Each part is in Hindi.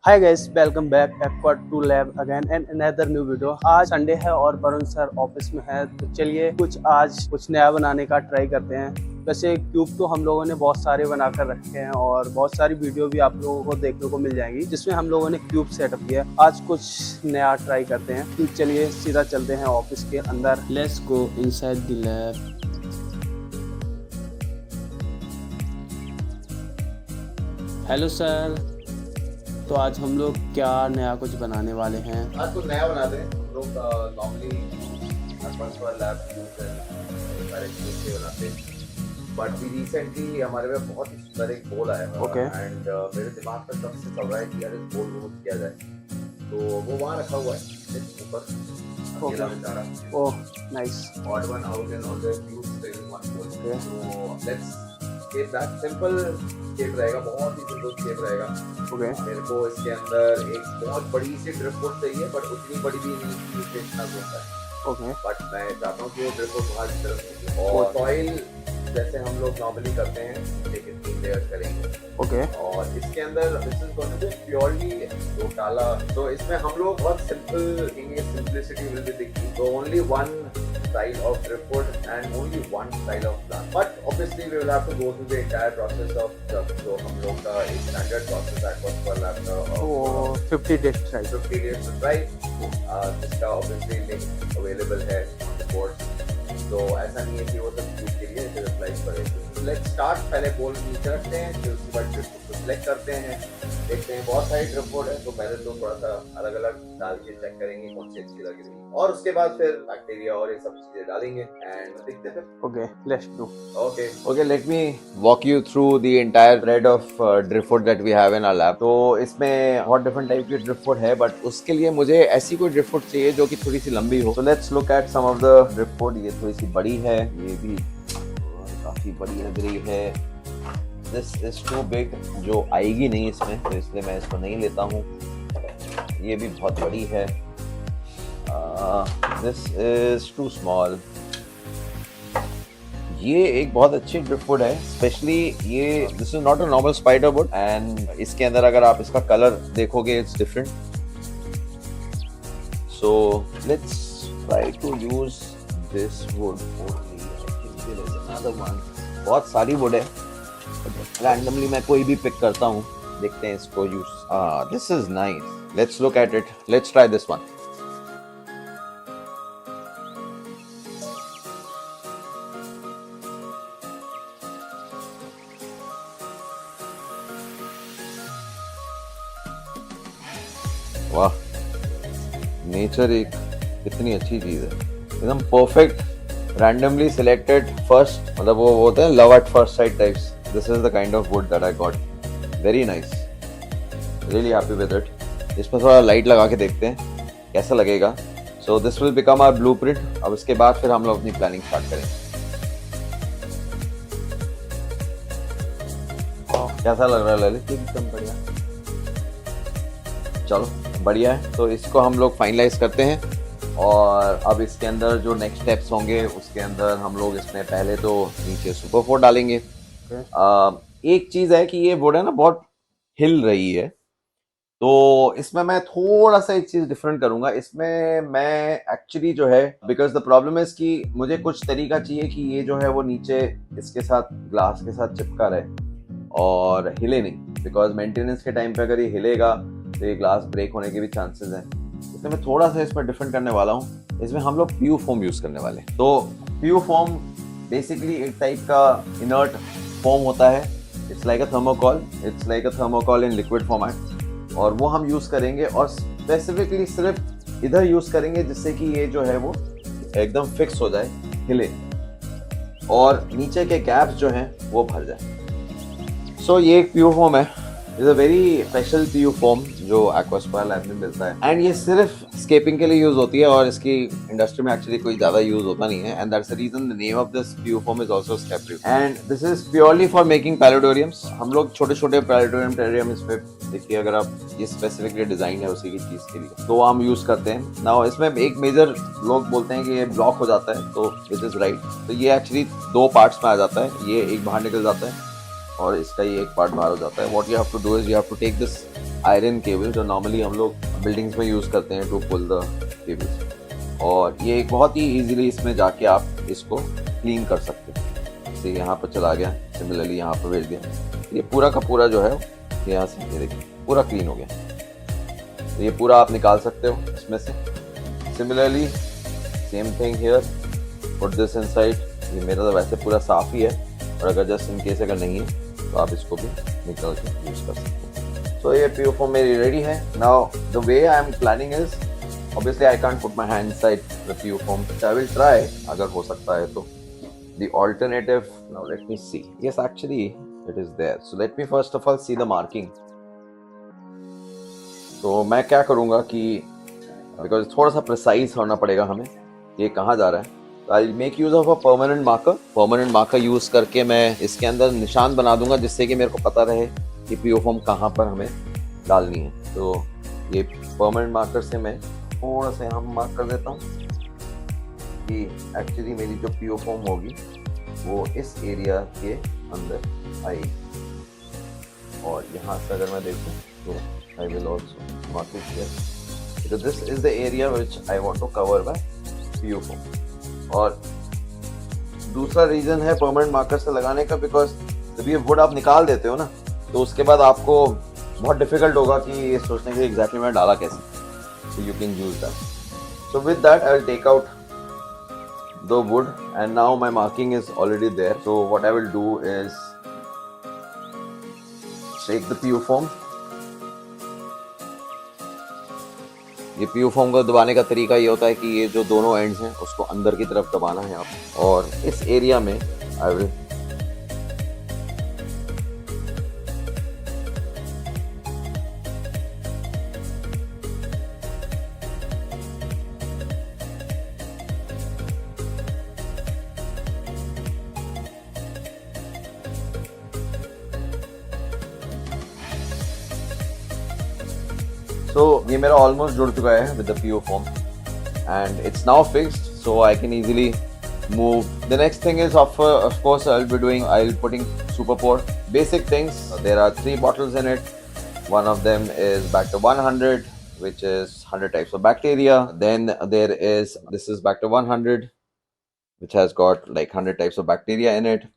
Hi guys, welcome back aqua two lab again and another new video. आज संडे है और वरुण सर ऑफिस में है, तो चलिए आज कुछ नया बनाने का ट्राई करते हैं। वैसे क्यूब तो हम लोगों ने बहुत सारे बनाकर रखे हैं और बहुत सारी वीडियो भी आप लोगों को देखने को मिल जाएंगी जिसमें हम लोगों ने क्यूब सेटअप किया है। आज कुछ नया ट्राई करते हैं, तो चलिए सीधा चलते हैं ऑफिस के अंदर। Let's go inside the lab. Hello sir, तो आज हम लोग क्या नया कुछ बनाने वाले हैं? आज कुछ नया बनाते हैं। हम लोग नॉर्मली लैब सारे चीज़ से बनाते हैं, बट भी रिसेंटली हमारे में बहुत ही सुंदर एक बोल आया है एंड मेरे दिमाग में कब से चल रहा है कि यार इस बोल को किया जाए, तो वो वहाँ रखा हुआ है ऊपर अकेला बेचारा। Oh nice. Odd one out and all the use one bowl. So let's keep that simple shape रहेगा, बहुत ही सिंपल शेप रहेगा। मेरे को इसके अंदर एक बहुत बड़ी सी ड्रिफ्ट चाहिए, बट उतनी बड़ी भी नहीं कि इतना होता है। बट मैं चाहता हूँ कि वो ड्रिफ्ट बाहर की तरफ और सॉइल जैसे हम लोग नॉर्मली करते हैं, लेकिन 3 लेयर्स करेंगे। और इसके अंदर this is going to be purely जो डाला, तो इसमें हम लोग बहुत सिंपल सिंपलिसिटी विल बी दिखती। तो only one style of driftwood and only one style of plant, but obviously we will have to go through the entire process of जो हम लोग का एक standard process aqua lab का 50 days try 50 days to try जिसका obviously link available है on the board। तो ऐसा नहीं है कि वो सब चीज के लिए इसे अप्लाई करें। लेट्स स्टार्ट, पहले बॉल नीचे रखते हैं, फिर उसके बाद ड्रिफ्ट को सिलेक्ट करते हैं, देखते हैं। बहुत सारी ड्रिफ्ट है, तो पहले तो थोड़ा सा अलग अलग डाल के चेक करेंगे कौन सी अच्छी लगेगी, और उसके बाद फिर बैक्टीरिया और ये सब चीजें डालेंगे एंड देखते हैं फिर। Okay let's do. Okay, let me walk you through the entire thread of driftwood that we have in our lab। तो इसमें बहुत डिफरेंट टाइप की driftwood है, बट उसके लिए मुझे ऐसी कोई driftwood चाहिए जो कि थोड़ी सी लंबी हो। So let's look at some of the driftwood। ये थोड़ी सी बड़ी है, ये भी काफी बड़ी लग रही है। This is too big, जो आएगी नहीं इसमें, तो इसलिए मैं इसको नहीं लेता हूँ। ये भी बहुत बड़ी है। This is too small। ये एक बहुत अच्छी ड्रिफ्टवुड है, स्पेशली ये this is not a normal spider would, and इसके अंदर अगर आप इसका कलर देखोगे it's different. So let's try to use this would only. I think there is another one. बहुत सारी वुड है, रैंडमली मैं कोई भी पिक करता हूँ, देखते हैं इसको use. This is nice, let's look at it, let's try this one. वाह, नेचर एक इतनी अच्छी चीज है, एकदम परफेक्ट, रैंडमली सिलेक्टेड फर्स्ट, मतलब वो होते हैं love at first sight types. This is the kind of would that I got. Very nice, really happy with it. इसमें थोड़ा लाइट लगा के देखते हैं कैसा लगेगा। So this will become our blueprint. अब इसके बाद फिर हम लोग अपनी प्लानिंग स्टार्ट करेंगे। कैसा लग रहा है ललित? एकदम बढ़िया। चलो बढ़िया है, तो इसको हम लोग फाइनलाइज करते हैं, और अब इसके अंदर जो नेक्स्ट स्टेप्स होंगे उसके अंदर हम लोग इसमें पहले तो नीचे सुपर 4 डालेंगे। एक चीज़ है कि ये वुड है ना बहुत हिल रही है, तो इसमें मैं थोड़ा सा एक चीज़ डिफरेंट करूंगा। इसमें मैं एक्चुअली जो है, बिकॉज द प्रॉब्लम है कि मुझे कुछ तरीका चाहिए कि ये जो है वो नीचे इसके साथ ग्लास के साथ चिपका रहे और हिले नहीं, बिकॉज मेंटेनेंस के टाइम पे अगर ये हिलेगा तो ये ग्लास ब्रेक होने के भी चांसेस हैं। इसमें मैं थोड़ा सा इसमें डिफरेंट करने वाला हूँ। इसमें हम लोग पीयू फोम यूज़ करने वाले हैं। तो पीयू फोम बेसिकली एक टाइप का इनर्ट फोम होता है। It's like a thermocol in liquid format, और वो हम यूज़ करेंगे, और स्पेसिफिकली सिर्फ इधर यूज़ करेंगे जिससे कि ये जो है वो एकदम फिक्स हो जाए, हिले, और नीचे के गैप्स जो हैं वो भर जाए। सो ये एक पीयू फोम है। Is a very special PU foam जो एक्वास्पायर लैब में मिलता है, एंड ये सिर्फ स्केपिंग के लिए यूज होती है, और इसकी इंडस्ट्री में एक्चुअली कोई ज्यादा यूज होता नहीं है, and that's the reason the name of this PU foam is also escape proof. And this is purely for making paludariums. हम लोग छोटे छोटे पैराडोरियम टेरियम इस पे देखिए, अगर आप ये स्पेसिफिकली डिजाइन है उसी की चीज के लिए, तो हम यूज करते हैं ना। इसमें एक मेजर लोग बोलते हैं कि ये ब्लॉक हो जाता है, तो इट इज राइट। तो ये एक्चुअली 2 पार्ट्स में आ जाता है, ये एक बाहर निकल जाता है और इसका ये एक पार्ट बाहर हो जाता है. What you have to do is you have to take this iron cable जो नॉर्मली हम लोग बिल्डिंग्स में यूज़ करते हैं टू पुल द केबल्स, और ये एक बहुत ही इजीली इसमें जाके आप इसको क्लीन कर सकते हैं. जैसे यहाँ पर चला गया, सिमिलरली यहाँ पर भेज दिया, ये पूरा का पूरा जो है यहाँ से ये देखिए पूरा क्लीन हो गया. तो ये पूरा आप निकाल सकते हो इसमें से. Similarly same thing here, put this inside. ये मेरा तो वैसे पूरा साफ़ ही है, और अगर जस्ट इन केस अगर नहीं है तो आप इसको भी निकाल के यूज़ कर सकते हैं. तो ये PU foam मेरी रेडी है. Now the way I am planning is obviously I can't put my hand inside the PU foam. I will try अगर हो सकता है तो. The alternative, now let me see. Yes, actually it is there. So let me first of all see the marking. तो मैं क्या करूँगा कि बिकॉज थोड़ा सा प्रिसाइज होना पड़ेगा हमें ये कहाँ जा रहा है. I make use of a permanent marker. Permanent marker use करके मैं इसके अंदर निशान बना दूंगा जिससे कि मेरे को पता रहे कि PU foam कहाँ पर हमें डालनी है. तो ये परमानेंट मार्कर से मैं थोड़ा सा यहाँ मार्क कर देता हूँ कि एक्चुअली मेरी जो PU foam होगी वो इस एरिया के अंदर आएगी. और यहाँ से अगर मैं देखूँ तो I will also mark it here. So this is the area which I want to cover by PU foam. और दूसरा रीज़न है परमानेंट मार्कर से लगाने का, बिकॉज जब ये वुड आप निकाल देते हो ना तो उसके बाद आपको बहुत डिफिकल्ट होगा कि ये सोचने के एग्जैक्टली मैं डाला कैसे. So you can use that. So with that I will take out the wood and now my marking is already there. So what I will do is shake the PU foam. ये PU foam को दबाने का तरीका ये होता है कि ये जो दोनों एंड्स हैं उसको अंदर की तरफ दबाना है आप, और इस एरिया में आई विल So ये मेरा ऑलमोस्ट जुड़ चुका है with the PU foam and it's now fixed, so I can easily move. The next thing is of course I'll putting super pour. Basic things, there are 3 bottles in it. One of them is Bacter 100, which is 100 types of bacteria. Then this is Bacter 100, which has got like 100 types of bacteria in it.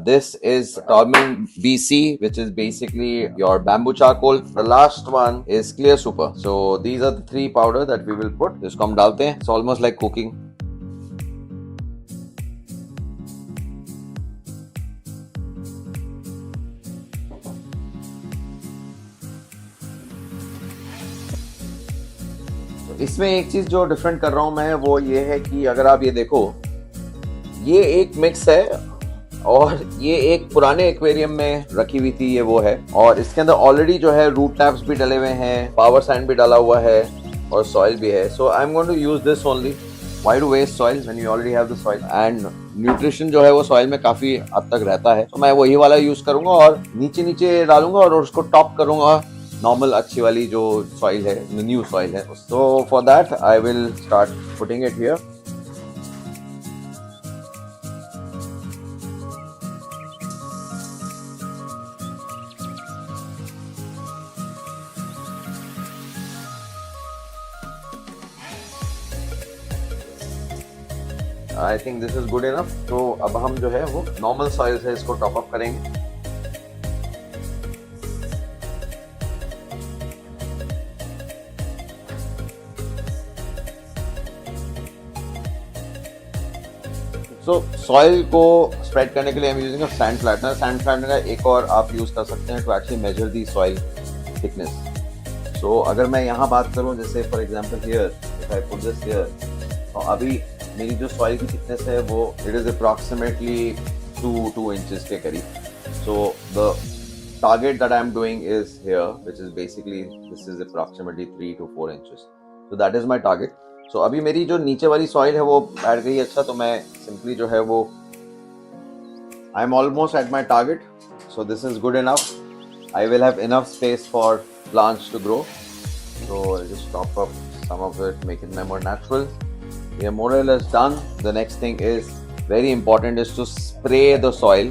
This is Tormin BC, which is basically your bamboo charcoal. The last one is Clear Super. So these are the 3 powder that we will put. इसको हम डालते हैं. It's almost like cooking. इसमें एक चीज जो डिफरेंट कर रहा हूं मैं वो ये है कि अगर आप ये देखो, ये एक मिक्स है और ये एक पुराने एक्वेरियम में रखी हुई थी, ये वो है, और इसके अंदर ऑलरेडी जो है रूट टैप्स भी डले हुए हैं, पावर सैंड भी डाला हुआ है और सॉइल भी है. So I am going to use this only. Why to waste soil when you already have the soil, and nutrition जो है वो सॉइल में काफी हद तक रहता है. तो मैं वही वाला यूज करूंगा और नीचे नीचे डालूंगा और उसको टॉप करूंगा नॉर्मल अच्छी वाली जो सॉइल है, न्यू सॉइल है. So for that I will start putting it here. I think this is good enough. तो अब हम जो है वो नॉर्मल सॉइल से इसको टॉप अप करेंगे. तो सॉइल को स्प्रेड करने के लिए हम using sand flattener. Sand flattener का एक और आप यूज कर सकते हैं to actually measure the soil thickness. So अगर मैं यहाँ बात करूँ, जैसे for example here if I put this here, तो अभी मेरी जो सॉइल की थिकनेस है वो इट इज अप्रॉक्सीमेटली 2 इंचेस के करीब. So the target that I am doing is here, which is basically this is approximately 3 to 4 inches. So that is my target. So अभी मेरी जो नीचे वाली सॉइल है वो बैठ गई. अच्छा, तो मैं सिंपली जो है वो I am almost at my target. So this is good enough. I will have enough space for plants to grow. So I just top up some of it, make it more natural. We are more or less done. The next thing is very important is to spray the soil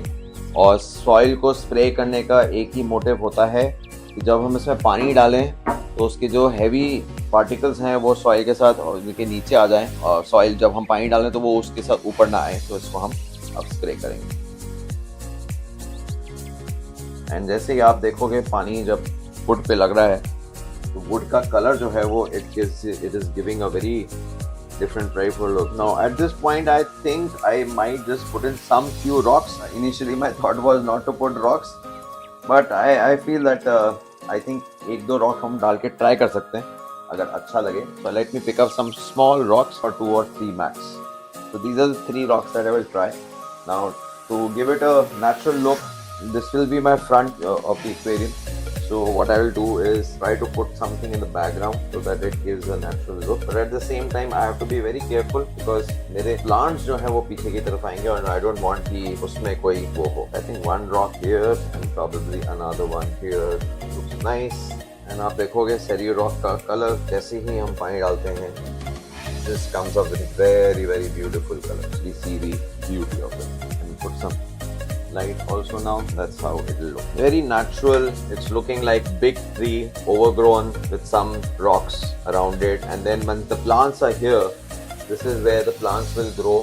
और सॉइल को स्प्रे करने का एक ही मोटिव होता है कि जब हम इसमें पानी डालें तो उसके जो हैवी पार्टिकल्स हैं वो सॉइल के साथ और उनके नीचे आ जाएं, और सॉइल जब हम पानी डालें तो वो उसके साथ ऊपर ना आए। तो इसको हम अब स्प्रे करेंगे। एंड जैसे ही आप देखोगे पानी जब वुड पे लग रहा है तो वुड का कलर जो है वो it is giving a very different rifle look. Now at this point I think I might just put in some few rocks. Initially my thought was not to put rocks, but I feel that I think एक दो rock हम डाल के try कर सकते हैं अगर अच्छा लगे. So let me pick up some small rocks or 2 or 3 max. So these are the 3 rocks that I will try. Now to give it a natural look, this will be my front of the aquarium. So what I will do is try to put something in the background so that it gives a natural look. But at the same time I have to be very careful because मेरे plants जो हैं वो पीछे की तरफ आएंगे और I don't want कि उसमें कोई वो हो. I think one rock here and probably another one here looks nice. And आप देखोगे Seri rock का color जैसे ही हम पानी डालते हैं this comes up with very very beautiful color. We see the beauty of it. And put some light also now. That's how it will look. Very natural. It's looking like big tree overgrown with some rocks around it. And then when the plants are here, this is where the plants will grow.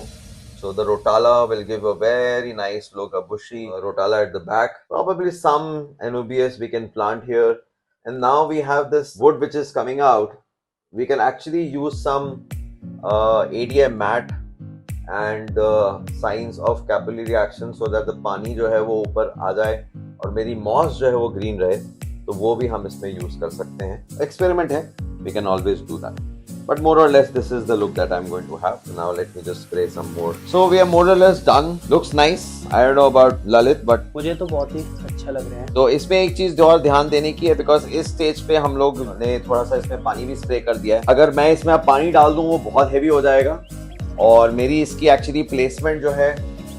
So the rotala will give a very nice look, a bushy rotala at the back. Probably some anubias we can plant here. And now we have this wood which is coming out. We can actually use some ADM mat and signs of capillary action so that the पानी जो है वो ऊपर आ जाए और मेरी moss जो है वो green रहे, तो वो भी हम इसमें use कर सकते हैं. Experiment है, we can always do that. But more or less this is the look that I'm going to have. So now let me just spray some more. So we are more or less done. Looks nice. I don't know about Lalit, but मुझे तो बहुत ही अच्छा लग रहा है. तो इसमें एक चीज जो और ध्यान देने की है, बिकॉज इस स्टेज पे हम लोग ने थोड़ा सा इसमें पानी भी स्प्रे कर दिया है. अगर मैं इसमें अब पानी डाल दूं वो बहुत हैवी हो जाएगा और मेरी इसकी एक्चुअली प्लेसमेंट जो है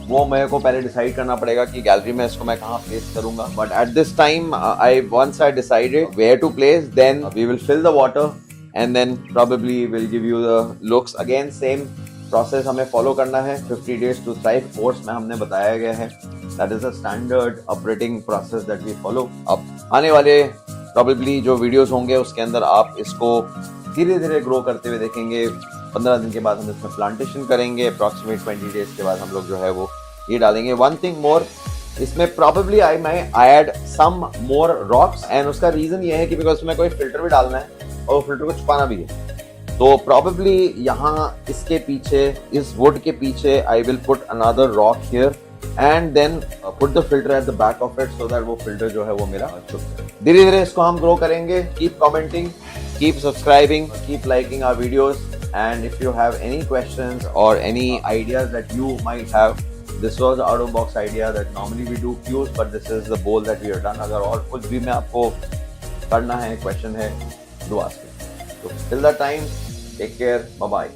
वो मेरे को पहले डिसाइड करना पड़ेगा कि गैलरी में इसको मैं कहाँ प्लेस करूंगा. But at this time I once I decided where to place, then we will fill the water and then probably will give you the looks. Again same process हमें फॉलो करना है. 50 days to thrive कोर्स में हमने बताया गया है. That is a standard operating process that we follow. अब आने वाले प्रोबेबली जो वीडियोस होंगे उसके अंदर आप इसको धीरे धीरे ग्रो करते हुए देखेंगे. 15 दिन के बाद हम इसमें प्लांटेशन करेंगे. अप्रॉक्सीमेट 20 days के बाद हम लोग जो है वो ये डालेंगे. वन थिंग मोर, इसमें probably I add some more rocks and उसका रीजन ये है कि बिकॉज इसमें कोई फिल्टर भी डालना है और फिल्टर को छुपाना भी है. तो प्रोबेबली यहाँ इसके पीछे, इस वुड के पीछे I will put another rock here and then put the filter at the back of it so that वो फिल्टर जो है वो मेरा छुप जाए. धीरे धीरे इसको हम ग्रो करेंगे. Keep commenting, keep subscribing, keep liking our videos, and if you have any questions or any ideas that you might have, this was out of box idea that normally we do cues, but this is the bowl that we have done. अगर और कुछ भी मैं आपको करना है, question है, do ask me. So till that time, take care, bye bye.